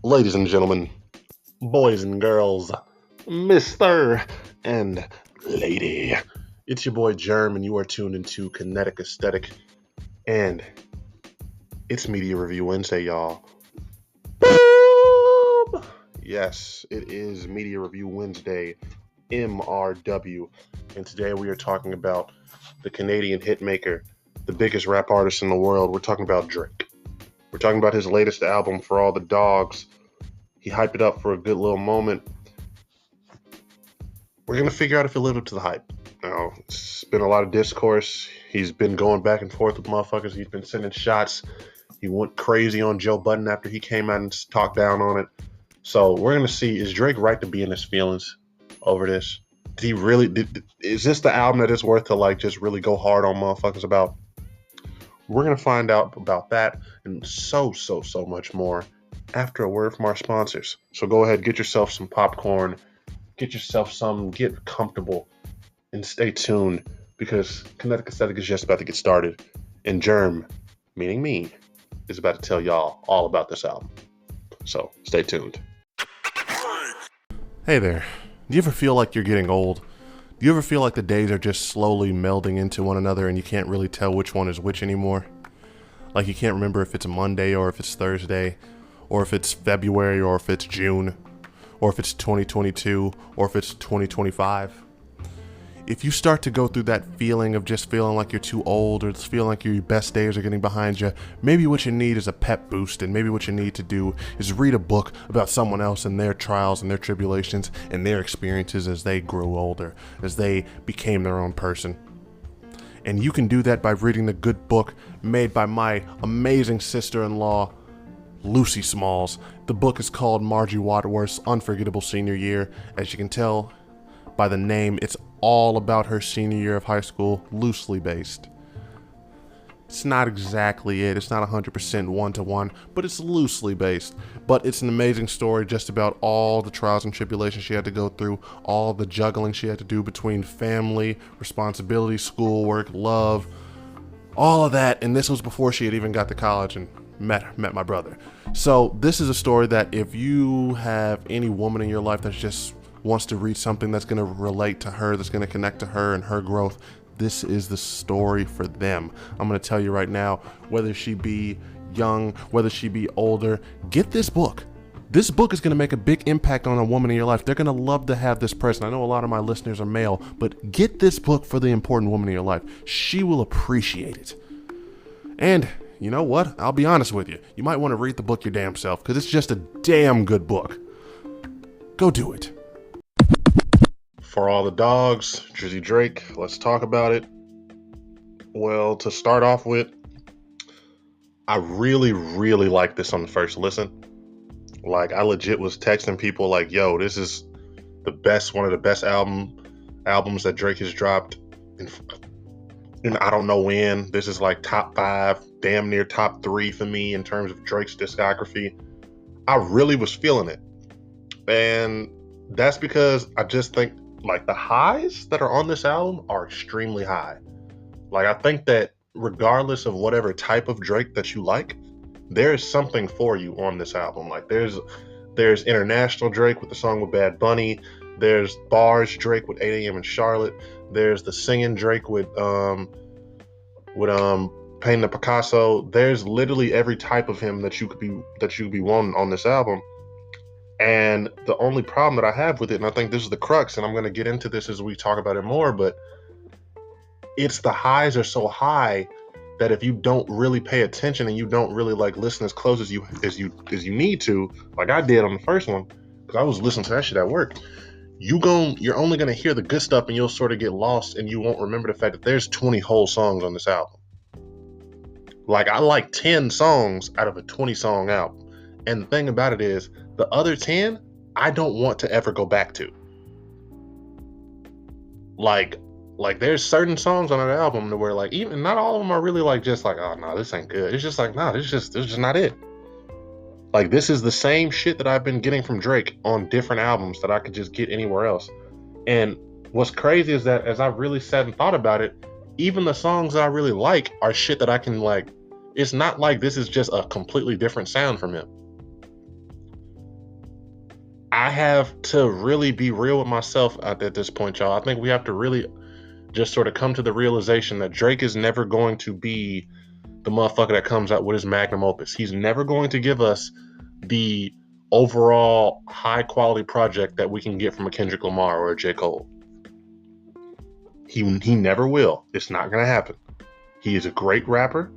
Ladies and gentlemen, boys and girls, Mr. and Lady, it's your boy Germ, and you are tuned into Kinetic Aesthetic, and it's Media Review Wednesday, y'all. Boom! Yes, it is Media Review Wednesday, MRW, and today we are talking about the Canadian hitmaker, the biggest rap artist in the world. We're talking about Drake. We're talking about his latest album, For All the Dogs. He hyped it up for a good little moment. We're going to figure out if he lived up to the hype. Now, it's been a lot of discourse. He's been going back and forth with motherfuckers. He's been sending shots. He went crazy on Joe Budden after he came out and talked down on it. So we're going to see, is Drake right to be in his feelings over this? Is this the album that is worth to just really go hard on motherfuckers about? We're going to find out about that and so much more after a word from our sponsors. So go ahead, get yourself some popcorn, get comfortable, and stay tuned because Kinetic Aesthetic is just about to get started. And Germ, meaning me, is about to tell y'all all about this album. So stay tuned. Hey there. Do you ever feel like you're getting old? Do you ever feel like the days are just slowly melding into one another and you can't really tell which one is which anymore? Like you can't remember if it's Monday or if it's Thursday, or if it's February or if it's June, or if it's 2022 or if it's 2025. If you start to go through that feeling of just feeling like you're too old or just feeling like your best days are getting behind you, maybe what you need is a pep boost, and maybe what you need to do is read a book about someone else and their trials and their tribulations and their experiences as they grew older, as they became their own person. And you can do that by reading the good book made by my amazing sister-in-law, Lucy Smalls. The book is called Margie Wadsworth's Unforgettable Senior Year. As you can tell by the name, it's all about her senior year of high school, loosely based. It's not exactly it. It's not 100% one-to-one, but it's loosely based. But it's an amazing story just about all the trials and tribulations she had to go through, all the juggling she had to do between family, responsibility, schoolwork, love, all of that. And this was before she had even got to college and met my brother. So this is a story that if you have any woman in your life that just wants to read something that's going to relate to her, that's going to connect to her and her growth, this is the story for them. I'm going to tell you right now, whether she be young, whether she be older, get this book. This book is going to make a big impact on a woman in your life. They're going to love to have this present. I know a lot of my listeners are male, but get this book for the important woman in your life. She will appreciate it. And you know what? I'll be honest with you. You might want to read the book your damn self because it's just a damn good book. Go do it. For All the Dogs, Drizzy Drake, let's talk about it. Well, to start off with, I really like this on the first listen. I legit was texting people yo, this is one of the best albums that Drake has dropped and I don't know when. This is top 5, damn near top 3 for me in terms of Drake's discography. I really was feeling it. And that's because I just think the highs that are on this album are extremely high. I think that regardless of whatever type of Drake that you like, there is something for you on this album. There's international Drake with the song with Bad Bunny. There's bars Drake with 8 AM in Charlotte. There's the singing Drake with Painting the Picasso. There's literally every type of him that you could be wanting on this album. And the only problem that I have with it, and I think this is the crux, and I'm going to get into this as we talk about it more, but it's the highs are so high that if you don't really pay attention and you don't really listen as close as you need to, like I did on the first one, because I was listening to that shit at work, you're only going to hear the good stuff and you'll sort of get lost and you won't remember the fact that there's 20 whole songs on this album. I like 10 songs out of a 20 song album. And the thing about it is, the other 10, I don't want to ever go back to. There's certain songs on that album where even not all of them are really oh no, this ain't good. It's just no, this is just not it. This is the same shit that I've been getting from Drake on different albums that I could just get anywhere else. And what's crazy is that as I really sat and thought about it, even the songs that I really like are shit that I can it's not this is just a completely different sound from him. I have to really be real with myself at this point, y'all. I think we have to really just sort of come to the realization that Drake is never going to be the motherfucker that comes out with his magnum opus. He's never going to give us the overall high quality project that we can get from a Kendrick Lamar or a J. Cole. He never will. It's not going to happen. He is a great rapper.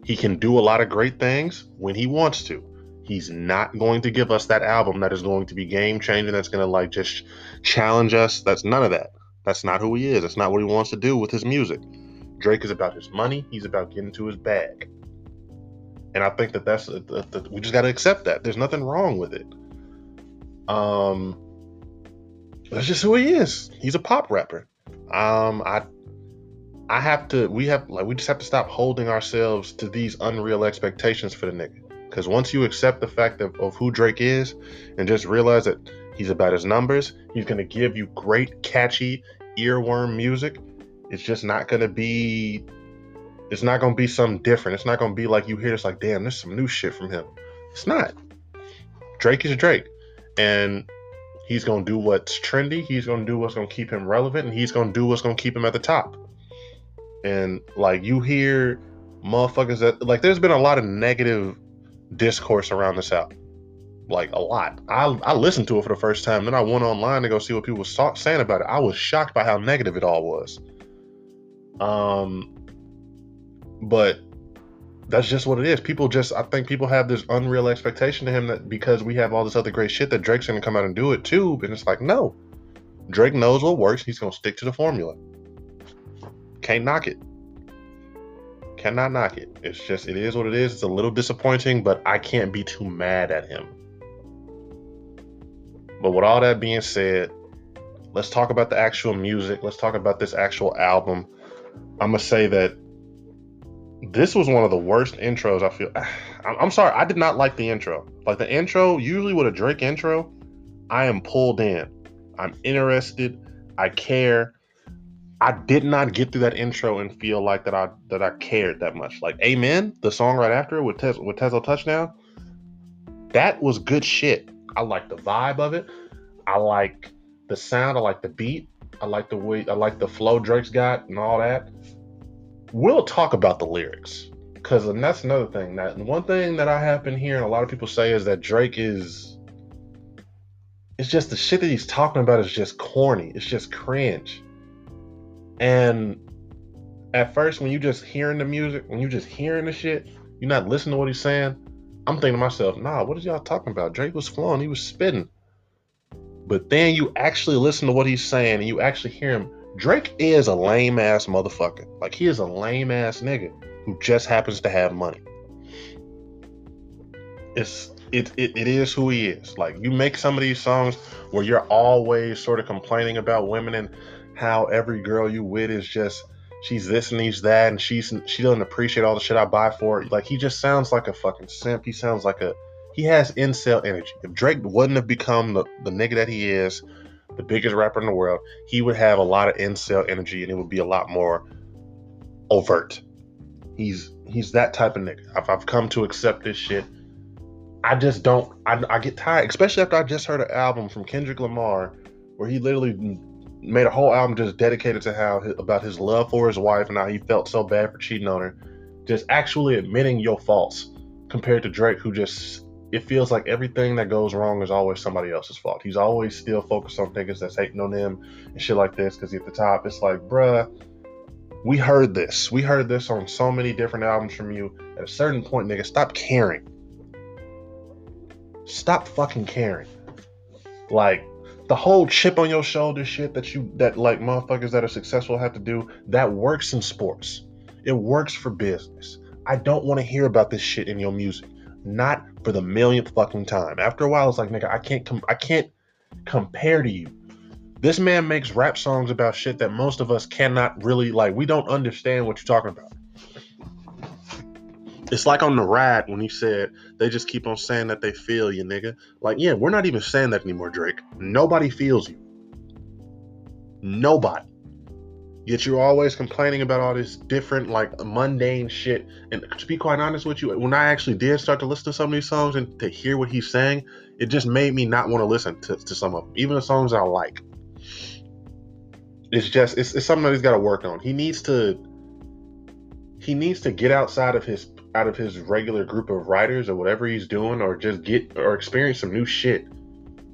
He can do a lot of great things when he wants to. He's not going to give us that album that is going to be game changing, that's going to like just challenge us. That's none of that. That's not who he is. That's not what he wants to do with his music. Drake is about his money. He's about getting to his bag. And I think that's we just got to accept that. There's nothing wrong with it. That's just who he is. He's a pop rapper. We just have to stop holding ourselves to these unreal expectations for the nigga. Because once you accept the fact of who Drake is and just realize that he's about his numbers, he's going to give you great, catchy, earworm music. It's just not going to be, it's not going to be something different. It's not going to be like you hear it's like, damn, there's some new shit from him. It's not. Drake is Drake. And he's going to do what's trendy. He's going to do what's going to keep him relevant. And he's going to do what's going to keep him at the top. And like you hear motherfuckers that like there's been a lot of negative discourse around this album. Like a lot. I listened to it for the first time, then I went online to go see what people were saying about it. I was shocked by how negative it all was. But that's just what it is. I think people have this unreal expectation to him that because we have all this other great shit that Drake's gonna come out and do it too. And it's like, no. Drake knows what works. He's gonna stick to the formula. Can't knock it. Cannot knock it. It's just, it is what it is. It's a little disappointing, but I can't be too mad at him. But with all that being said, let's talk about the actual music. Let's talk about this actual album. I'm going to say that this was one of the worst intros, I feel. I'm sorry. I did not like the intro. Like the intro, usually with a Drake intro, I am pulled in. I'm interested. I care. I did not get through that intro and feel like that I cared that much. Like Amen, the song right after it with Tesla Touchdown, that was good shit. I like the vibe of it. I like the sound. I like the beat. I like the flow Drake's got and all that. We'll talk about the lyrics because that's another thing. That one thing that I have been hearing a lot of people say is that Drake is. It's just the shit that he's talking about is just corny. It's just cringe. And at first, when you just hearing the music, when you just hearing the shit, you're not listening to what he's saying. I'm thinking to myself, nah, what is y'all talking about? Drake was flowing, he was spitting. But then you actually listen to what he's saying and you actually hear him. Drake is a lame ass motherfucker. Like he is a lame ass nigga who just happens to have money. It is who he is. Like you make some of these songs where you're always sort of complaining about women and how every girl you with is just she's this and he's that and she doesn't appreciate all the shit I buy for her. Like he just sounds like a fucking simp. He sounds like he has incel energy. If Drake wouldn't have become the nigga that he is, the biggest rapper in the world, he would have a lot of incel energy and it would be a lot more overt. He's that type of nigga. I've come to accept this shit. I just don't. I get tired, especially after I just heard an album from Kendrick Lamar where he literally made a whole album just dedicated to about his love for his wife and how he felt so bad for cheating on her. Just actually admitting your faults compared to Drake, who just, it feels like everything that goes wrong is always somebody else's fault. He's always still focused on niggas that's hating on him and shit like this because he's at the top. It's like, bruh, we heard this. We heard this on so many different albums from you. At a certain point, nigga, stop caring. Stop fucking caring. Like, the whole chip on your shoulder shit that like motherfuckers that are successful have to do, that works in sports. It works for business. I don't want to hear about this shit in your music. Not for the millionth fucking time. After a while, it's like, nigga, I can't compare to you. This man makes rap songs about shit that most of us cannot really, like, we don't understand what you're talking about. It's like on The Ride when he said, they just keep on saying that they feel you, nigga. Like, yeah, we're not even saying that anymore, Drake. Nobody feels you. Nobody. Yet you're always complaining about all this different, like, mundane shit. And to be quite honest with you, when I actually did start to listen to some of these songs and to hear what he's saying, it just made me not want to listen to some of them, even the songs I like. It's something that he's got to work on. He needs to get outside of his regular group of writers or whatever he's doing, or just experience some new shit.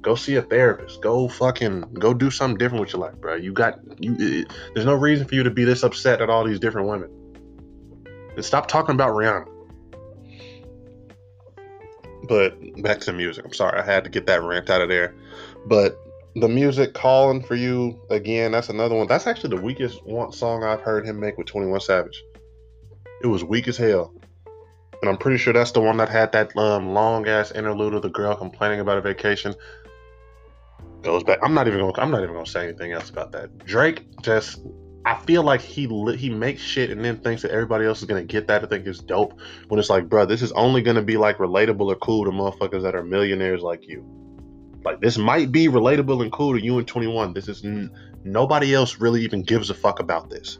Go see a therapist. Go do something different with your life, bro. There's no reason for you to be this upset at all these different women. And stop talking about Rihanna. But back to the music. I'm sorry, I had to get that rant out of there. But the music, Calling for You, again, that's another one. That's actually the weakest song I've heard him make with 21 Savage. It was weak as hell. And I'm pretty sure that's the one that had that long ass interlude of the girl complaining about a vacation. Goes back. I'm not even gonna say anything else about that. Drake I feel like he makes shit and then thinks that everybody else is gonna get that and think it's dope, when it's like, bro, this is only gonna be like relatable or cool to motherfuckers that are millionaires like you. Like, this might be relatable and cool to you in 21. This is nobody else really even gives a fuck about this.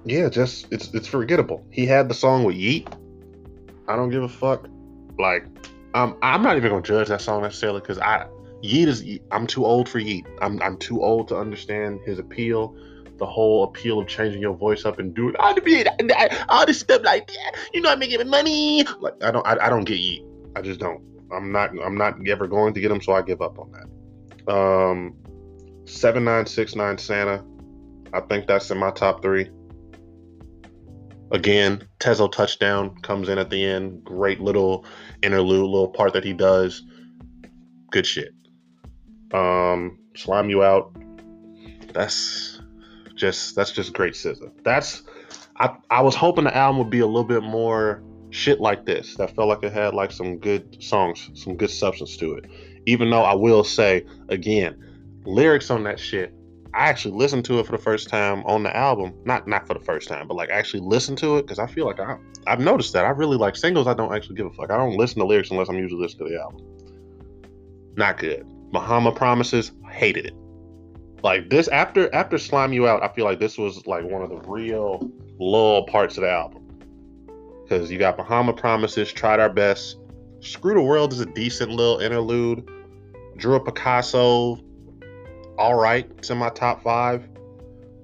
Yeah, it's forgettable. He had the song with Yeet. I don't give a fuck. Like, I'm not even gonna judge that song necessarily, because I'm too old for Yeet. I'm too old to understand his appeal. The whole appeal of changing your voice up and doing all this stuff like that. You know, I'm making money. Like, I don't get Yeet. I just don't. I'm not ever going to get him, so I give up on that. 7969 Santa. I think that's in my top 3. Again, Tezo Touchdown comes in at the end. Great little interlude, little part that he does. Good shit. Slime You Out. That's just great SZA. I was hoping the album would be a little bit more shit like this. That felt like it had like some good songs, some good substance to it. Even though I will say, again, lyrics on that shit, I actually listened to it for the first time on the album. Not for the first time, but like actually listen to it, because I feel like I've noticed that I really like singles. I don't actually give a fuck. I don't listen to lyrics unless I'm usually listening to the album. Not good. Bahama Promises, hated it. Like, this, after Slime You Out, I feel like this was like one of the real lull parts of the album. Because you got Bahama Promises, Tried Our Best. Screw the World is a decent little interlude. Drew a Picasso, alright, it's in my top 5.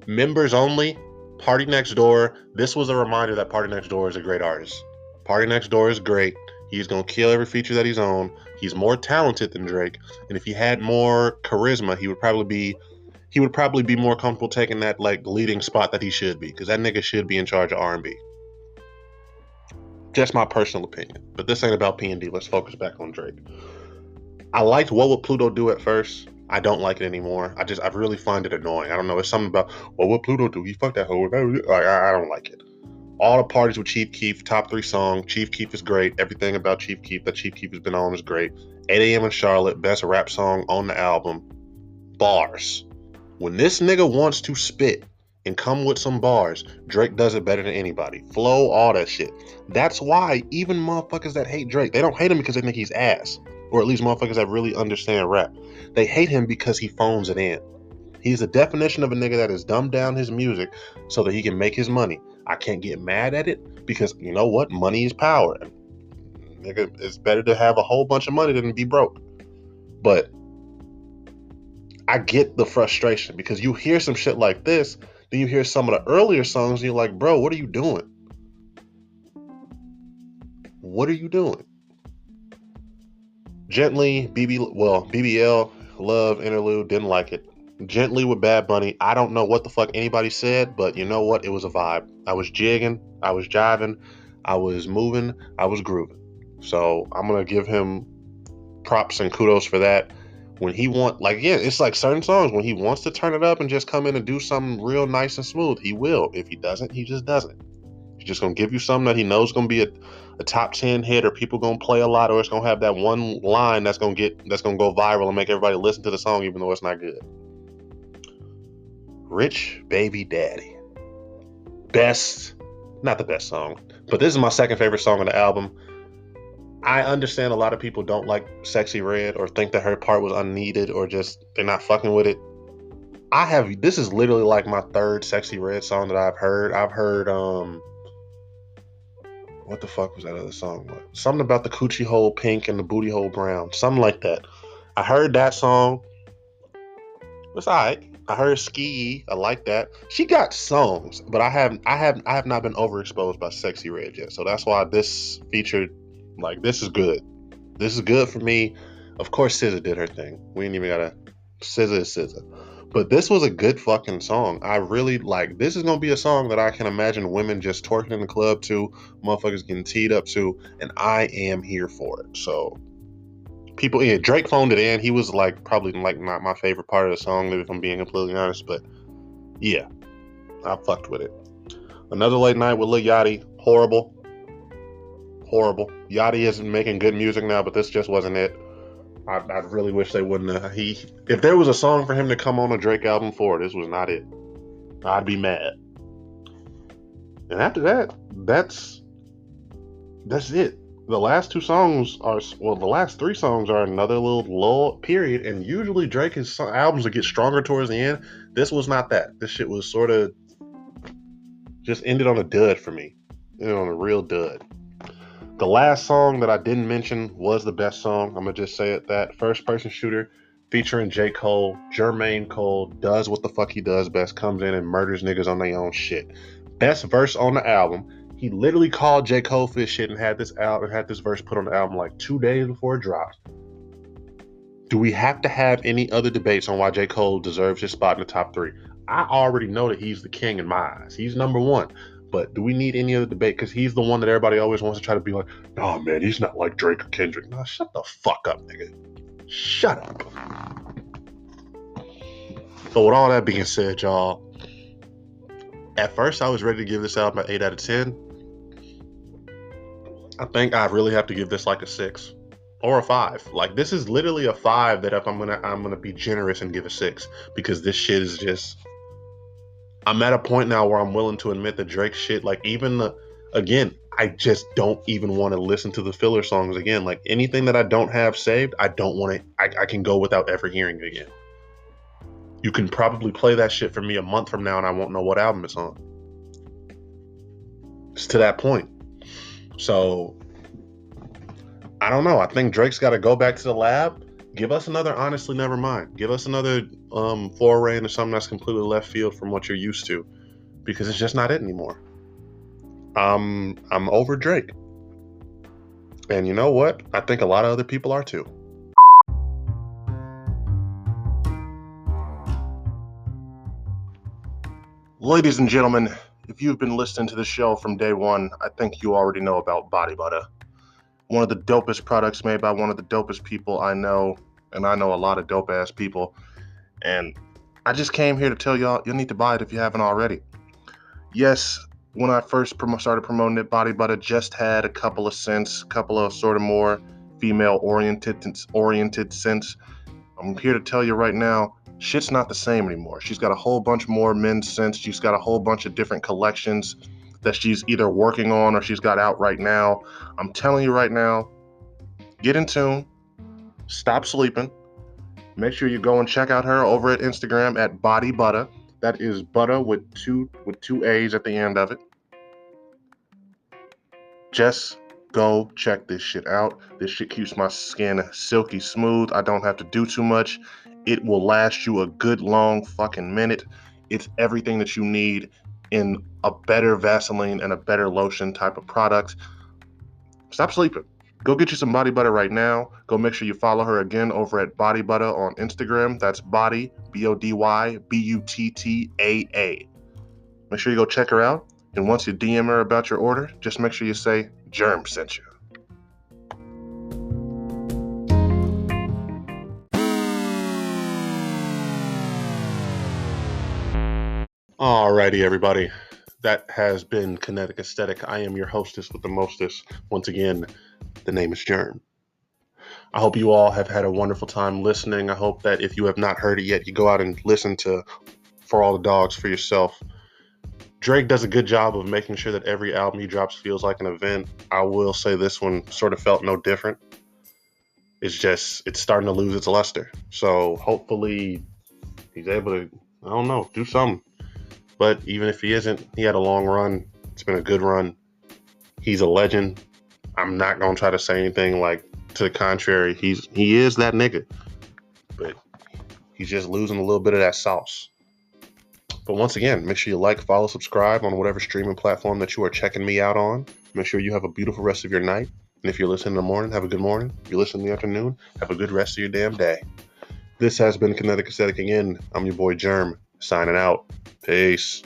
Members Only, Party Next Door. This was a reminder that Party Next Door is a great artist. Party Next Door is great. He's gonna kill every feature that he's on. He's more talented than Drake, and if he had more charisma, he would probably be more comfortable taking that like leading spot that he should be, because that nigga should be in charge of R&B. Just my personal opinion, but this ain't about P&D. Let's focus back on Drake. I liked What Would Pluto Do at first. I don't like it anymore. I really find it annoying. I don't know. It's something about, what would Pluto do? He fucked that hoe. Like, I don't like it. All the Parties with Chief Keef, top 3 song. Chief Keef is great. Everything about Chief Keef that Chief Keef has been on is great. 8 a.m. in Charlotte, best rap song on the album. Bars. When this nigga wants to spit and come with some bars, Drake does it better than anybody. Flow, all that shit. That's why even motherfuckers that hate Drake, they don't hate him because they think he's ass. Or at least motherfuckers that really understand rap. They hate him because he phones it in. He's the definition of a nigga that has dumbed down his music so that he can make his money. I can't get mad at it, because you know what? Money is power. Nigga, it's better to have a whole bunch of money than be broke. But I get the frustration, because you hear some shit like this, then you hear some of the earlier songs and you're like, bro, what are you doing? What are you doing? Gently, BBL, Love interlude, didn't like it. Gently with Bad Bunny, I don't know what the fuck anybody said, but you know what? It was a vibe. I was jigging, I was jiving, I was moving, I was grooving. So I'm gonna give him props and kudos for that. When he it's like certain songs, when he wants to turn it up and just come in and do something real nice and smooth, he will. If he doesn't, he just doesn't. He's just gonna give you something that he knows is gonna be a top 10 hit, or people gonna play a lot, or it's gonna have that one line that's gonna go viral and make everybody listen to the song even though it's not good. Rich Baby Daddy. Not the best song, but this is my second favorite song on the album. I understand a lot of people don't like Sexy Red, or think that her part was unneeded, or just they're not fucking with it. This is literally like my third Sexy Red song that I've heard. I've heard what the fuck was that other song? Something about the coochie hole pink and the booty hole brown. Something like that. I heard that song. It's alright. I heard Ski. I like that. She got songs, but I have not been overexposed by Sexy Red yet. So that's why this featured, like, this is good. This is good for me. Of course, SZA did her thing. We ain't even gotta. SZA is SZA. But this was a good fucking song. I really like. This is gonna be a song that I can imagine women just twerking in the club to, motherfuckers getting teed up to, and I am here for it. So people, yeah, Drake phoned it in. He was like probably like not my favorite part of the song, if I'm being completely honest. But yeah, I fucked with it. Another Late Night with Lil Yachty. Horrible. Yachty is making good music now, but this just wasn't it. I really wish they wouldn't have. If there was a song for him to come on a Drake album for, this was not it. I'd be mad. And after that, that's it. The last two songs are, well, the last three songs are another little lull period. And usually Drake's albums will get stronger towards the end. This was not that. This shit was sort of just ended on a dud for me. Ended on a real dud. The last song that I didn't mention was the best song. I'm going to just say it that. First Person Shooter featuring J. Cole. Jermaine Cole does what the fuck he does best. Comes in and murders niggas on their own shit. Best verse on the album. He literally called J. Cole for this shit and had this verse put on the album like 2 days before it dropped. Do we have to have any other debates on why J. Cole deserves his spot in the top 3? I already know that he's the king in my eyes. He's number 1. But do we need any other debate? Because he's the one that everybody always wants to try to be like, nah, man, he's not like Drake or Kendrick. Nah, shut the fuck up, nigga. Shut up. So with all that being said, y'all, at first I was ready to give this album an 8 out of 10. I think I really have to give this like a 6 or a 5. Like, this is literally a 5 that if I'm gonna be generous and give a 6, because this shit is just, I'm at a point now where I'm willing to admit that Drake shit, like, even again, I just don't even want to listen to the filler songs again. Like, anything that I don't have saved, I don't want to, I can go without ever hearing it again. You can probably play that shit for me a month from now and I won't know what album it's on. It's to that point. So, I don't know. I think Drake's got to go back to the lab. Give us another Honestly Nevermind. Give us another foray into something that's completely left field from what you're used to, because it's just not it anymore. I'm over Drake. And you know what? I think a lot of other people are too. Ladies and gentlemen, if you've been listening to the show from day one, I think you already know about Body Butter. One of the dopest products made by one of the dopest people I know, and I know a lot of dope ass people. And I just came here to tell y'all, you need to buy it if you haven't already. Yes, when I first started promoting it, Body Butter just had a couple of scents, couple of sort of more female-oriented scents. I'm here to tell you right now, shit's not the same anymore. She's got a whole bunch more men's scents. She's got a whole bunch of different collections that she's either working on or she's got out right now. I'm telling you right now, get in tune, stop sleeping. Make sure you go and check out her over at Instagram at Body Butter. That is butter with two A's at the end of it. Just go check this shit out. This shit keeps my skin silky smooth. I don't have to do too much. It will last you a good long fucking minute. It's everything that you need in a better Vaseline and a better lotion type of product. Stop sleeping. Go get you some Body Butter right now. Go make sure you follow her again over at Body Butter on Instagram. That's Body, BODY, BUTTAA. Make sure you go check her out. And once you DM her about your order, just make sure you say, Germ sent you. Alrighty, everybody. That has been Kinetic Aesthetic. I am your hostess with the mostest. Once again, the name is Germ. I hope you all have had a wonderful time listening. I hope that if you have not heard it yet, you go out and listen to For All the Dogs for yourself. Drake does a good job of making sure that every album he drops feels like an event. I will say this one sort of felt no different. It's starting to lose its luster. So hopefully he's able to, I don't know. Do something. But even if he isn't, he had a long run. It's been a good run. He's a legend. I'm not gonna try to say anything like to the contrary. He is that nigga, but he's just losing a little bit of that sauce. But once again, make sure you like, follow, subscribe on whatever streaming platform that you are checking me out on. Make sure you have a beautiful rest of your night. And if you're listening in the morning, have a good morning. If you're listening in the afternoon, have a good rest of your damn day. This has been Kinetic Aesthetic again. I'm your boy Germ, signing out. Peace.